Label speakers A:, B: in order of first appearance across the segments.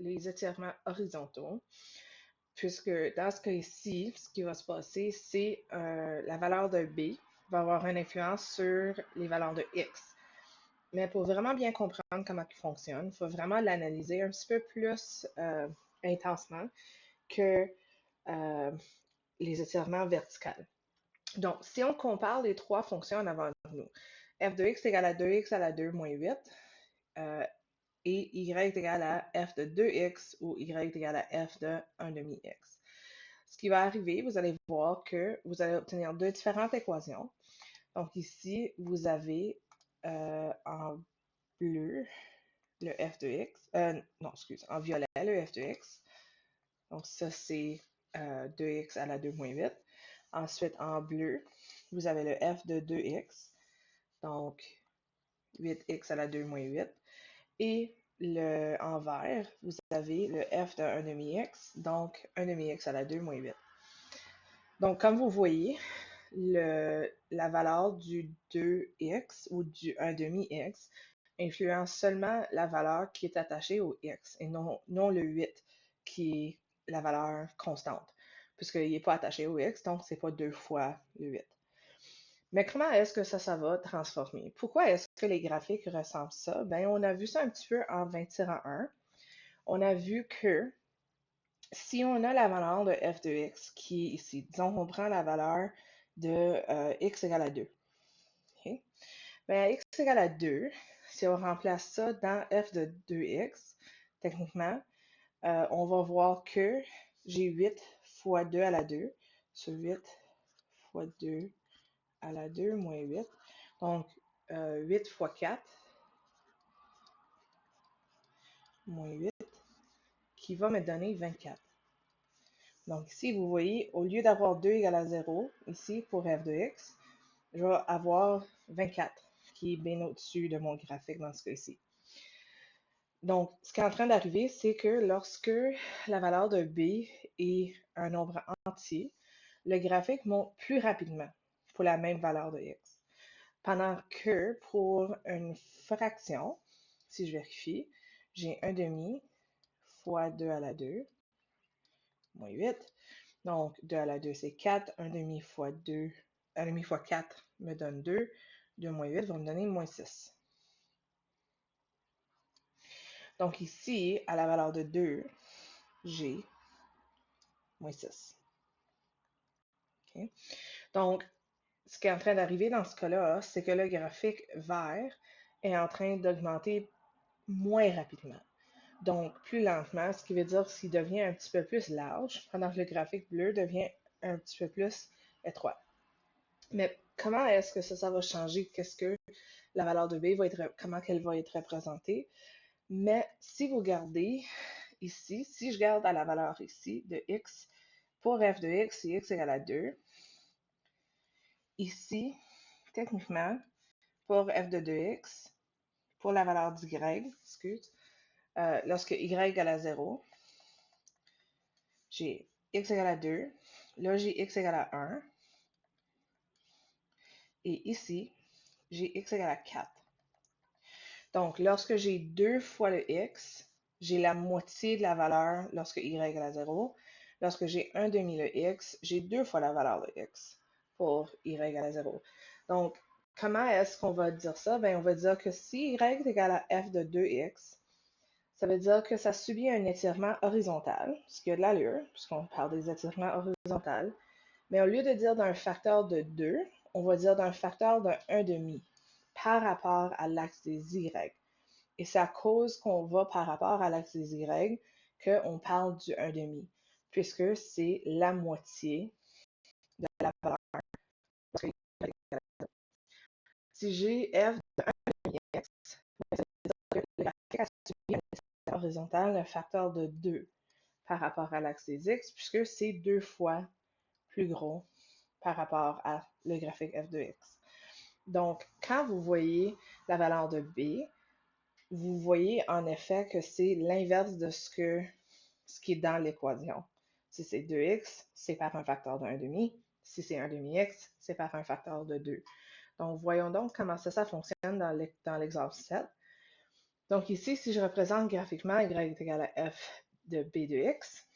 A: les étirements horizontaux, puisque dans ce cas-ci, ce qui va se passer, c'est la valeur de B va avoir une influence sur les valeurs de X. Mais pour vraiment bien comprendre comment il fonctionne, il faut vraiment l'analyser un petit peu plus intensement que euh, les étirements verticaux. Donc, si on compare les trois fonctions en avant de nous, f de x égale à 2x à la 2 moins 8, et y égale à f de 2x ou y égale à f de 1 demi-x. Ce qui va arriver, vous allez voir que vous allez obtenir deux différentes équations. Donc ici, vous avez en bleu le f de x, non, excuse, en violet le f de x. Donc ça, c'est 2x à la 2 moins 8. Ensuite, en bleu, vous avez le f de 2x, donc 8x à la 2 moins 8. Et en vert, vous avez le f de 1 demi-x, donc 1 demi-x à la 2 moins 8. Donc, comme vous voyez, la valeur du 2x ou du 1 demi-x influence seulement la valeur qui est attachée au x et non le 8 qui est la valeur constante, puisqu'il n'est pas attaché au x, donc ce n'est pas 2 fois le 8. Mais comment est-ce que ça va transformer? Pourquoi est-ce que les graphiques ressemblent ça? Ben, on a vu ça un petit peu en 20-1. On a vu que si on a la valeur de f de x qui est ici, disons qu'on prend la valeur de x égale à 2. Okay? Ben, x égale à 2, si on remplace ça dans f de 2x, techniquement, on va voir que j'ai 8 fois 2 à la 2, sur 8 fois 2 à la 2 moins 8. Donc, 8 fois 4 moins 8, qui va me donner 24. Donc ici, vous voyez, au lieu d'avoir 2 égale à 0, ici, pour f de x, je vais avoir 24, qui est bien au-dessus de mon graphique dans ce cas-ci. Donc, ce qui est en train d'arriver, c'est que lorsque la valeur de b est un nombre entier, le graphique monte plus rapidement pour la même valeur de x. Pendant que pour une fraction, si je vérifie, j'ai 1 demi fois 2 à la 2, moins 8. Donc, 2 à la 2, c'est 4. 1 demi fois 2, 1 demi fois 4 me donne 2. 2 moins 8 va me donner moins 6. Donc ici, à la valeur de 2, j'ai moins 6. Okay? Donc, ce qui est en train d'arriver dans ce cas-là, c'est que le graphique vert est en train d'augmenter moins rapidement. Donc, plus lentement, ce qui veut dire qu'il devient un petit peu plus large, pendant que le graphique bleu devient un petit peu plus étroit. Mais comment est-ce que ça va changer? Qu'est-ce que la valeur de B va être, comment elle va être représentée? Mais si vous regardez ici, si je garde à la valeur ici de x, pour f de x, c'est x égale à 2. Ici, techniquement, pour f de 2x, pour la valeur d'y, excuse, lorsque y égale à 0, j'ai x égale à 2, là j'ai x égale à 1, et ici, j'ai x égale à 4. Donc, lorsque j'ai 2 fois le x, j'ai la moitié de la valeur lorsque y égale à 0. Lorsque j'ai 1 demi le x, j'ai 2 fois la valeur de x pour y égale à 0. Donc, comment est-ce qu'on va dire ça? Ben, on va dire que si y est égal à f de 2x, ça veut dire que ça subit un étirement horizontal, ce qui a de l'allure, puisqu'on parle des étirements horizontaux. Mais au lieu de dire d'un facteur de 2, on va dire d'un facteur de 1 demi par rapport à l'axe des y. Et c'est à cause qu'on va par rapport à l'axe des y qu'on parle du 1 demi, puisque c'est la moitié de la valeur. Si j'ai f de 1 demi x, ça veut dire que le graphique a suivi un étirement horizontal, un facteur de 2 par rapport à l'axe des x, puisque c'est 2 fois plus gros par rapport à le graphique f de x. Donc, quand vous voyez la valeur de b, vous voyez en effet que c'est l'inverse de ce qui est dans l'équation. Si c'est 2x, c'est par un facteur de 1 demi. Si c'est 1 demi-x, c'est par un facteur de 2. Donc, voyons donc comment ça fonctionne dans l'exemple 7. Donc ici, si je représente graphiquement y est égal à f de b de x,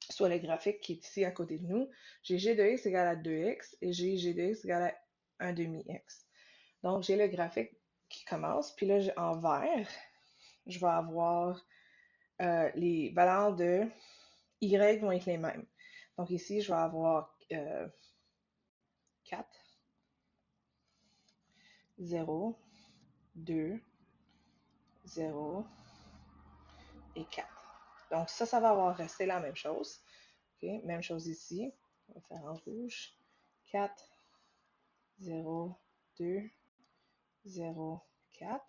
A: soit le graphique qui est ici à côté de nous, j'ai g de x égale à 2x et j'ai g de x égale à 1 demi-x. Donc j'ai le graphique qui commence, puis là en vert, je vais avoir les valeurs de y vont être les mêmes. Donc ici, je vais avoir 4, 0, 2, 0 et 4. Donc ça va avoir resté la même chose. Okay. Même chose ici. On va faire en rouge. 4, 0, 2, 0, 4.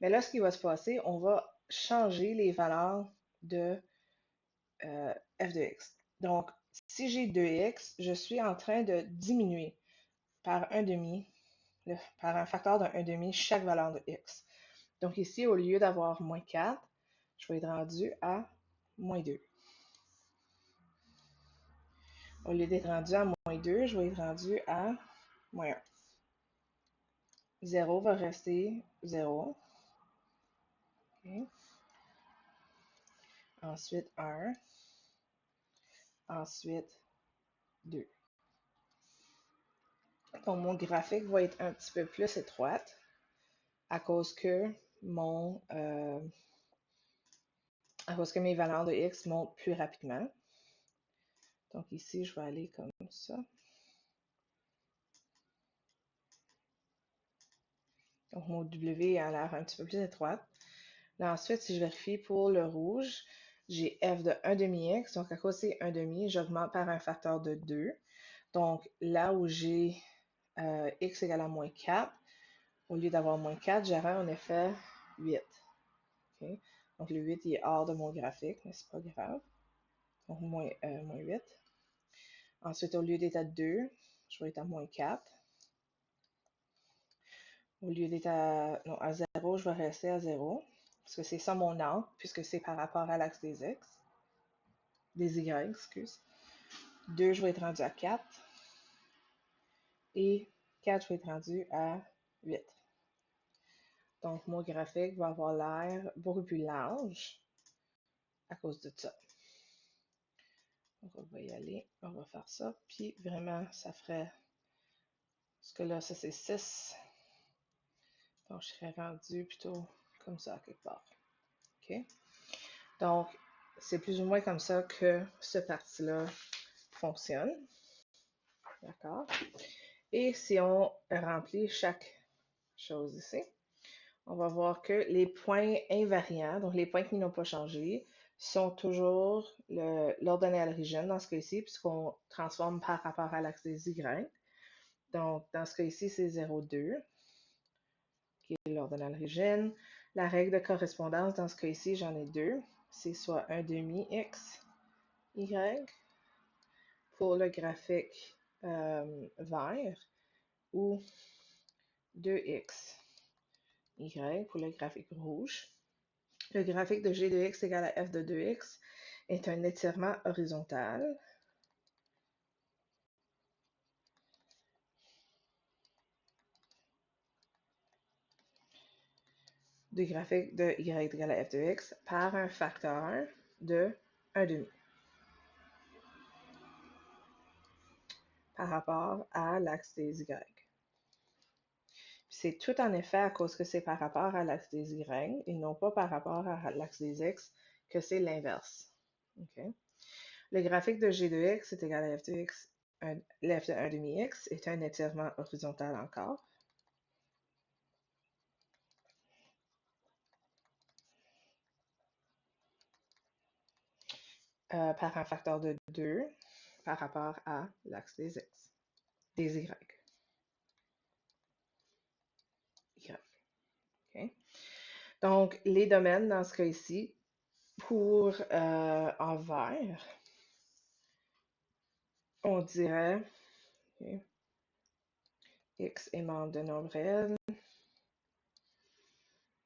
A: Mais là, ce qui va se passer, on va changer les valeurs de f de x. Donc, si j'ai 2x, je suis en train de diminuer par 1 demi, par un facteur de 1 demi, chaque valeur de x. Donc ici, au lieu d'avoir moins 4, je vais être rendu à moins 2. Au lieu d'être rendu à moins 2, je vais être rendu à moins 1. 0 va rester 0. Okay. Ensuite 1. Ensuite 2. Donc mon graphique va être un petit peu plus étroite à cause que mes valeurs de x montent plus rapidement. Donc ici, je vais aller comme ça. Donc mon W a l'air un petit peu plus étroite. Là, ensuite, si je vérifie pour le rouge, j'ai f de 1 demi-x. Donc, à cause c'est 1 demi, j'augmente par un facteur de 2. Donc, là où j'ai x égale à moins 4, au lieu d'avoir moins 4, j'aurai en effet 8. Okay? Donc, le 8 il est hors de mon graphique, mais c'est pas grave. Donc, moins 8. Ensuite, au lieu d'être à 2, je vais être à moins 4. Au lieu d'être à 0, je vais rester à 0. Parce que c'est ça mon angle, puisque c'est par rapport à l'axe des x. Des y, excuse. 2, je vais être rendu à 4. Et 4, je vais être rendu à 8. Donc, mon graphique va avoir l'air beaucoup plus large à cause de ça. Donc, on va y aller. On va faire ça. Puis, vraiment, ça ferait... Parce que là, ça, c'est 6. Donc, je serais rendu plutôt comme ça, quelque part. OK? Donc, c'est plus ou moins comme ça que ce parti-là fonctionne. D'accord? Et si on remplit chaque chose ici, on va voir que les points invariants, donc les points qui n'ont pas changé, sont toujours l'ordonnée à l'origine dans ce cas-ci, puisqu'on transforme par rapport à l'axe des Y. Donc, dans ce cas-ci, c'est 0,2, qui est l'ordonnée à l'origine. La règle de correspondance, dans ce cas-ci, j'en ai deux. C'est soit 1 demi x, y, pour le graphique vert, ou 2x, y, pour le graphique rouge. Le graphique de g de x égale à f de 2x est un étirement horizontal. Du graphique de y égale à f de x par un facteur de 1 demi par rapport à l'axe des y. C'est tout en effet à cause que c'est par rapport à l'axe des y et non pas par rapport à l'axe des x que c'est l'inverse. Okay? Le graphique de g de x est égal à f de x, l'f de 1 demi x est un étirement horizontal encore. Par un facteur de 2 par rapport à l'axe des x, des y. Okay? Donc, les domaines dans ce cas ici, pour en vert, on dirait okay, x aimant de nombre réel,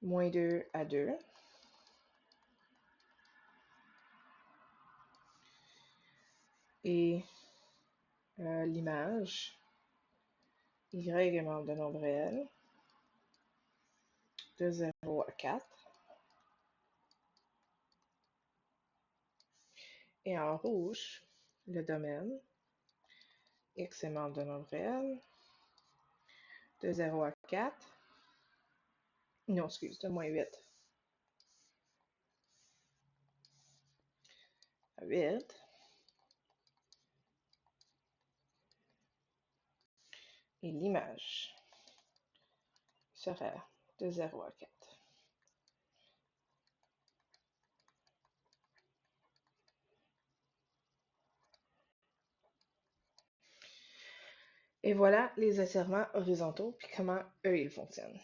A: moins 2 à 2. Et l'image, y aimant de nombre réel, de 0 à 4. Et en rouge, le domaine, x est membre de nombre réel, de 0 à 4. Non, excuse, de moins 8 à 8. Et l'image sera de 0 à 4. Et voilà les étirements horizontaux, puis comment eux, ils fonctionnent.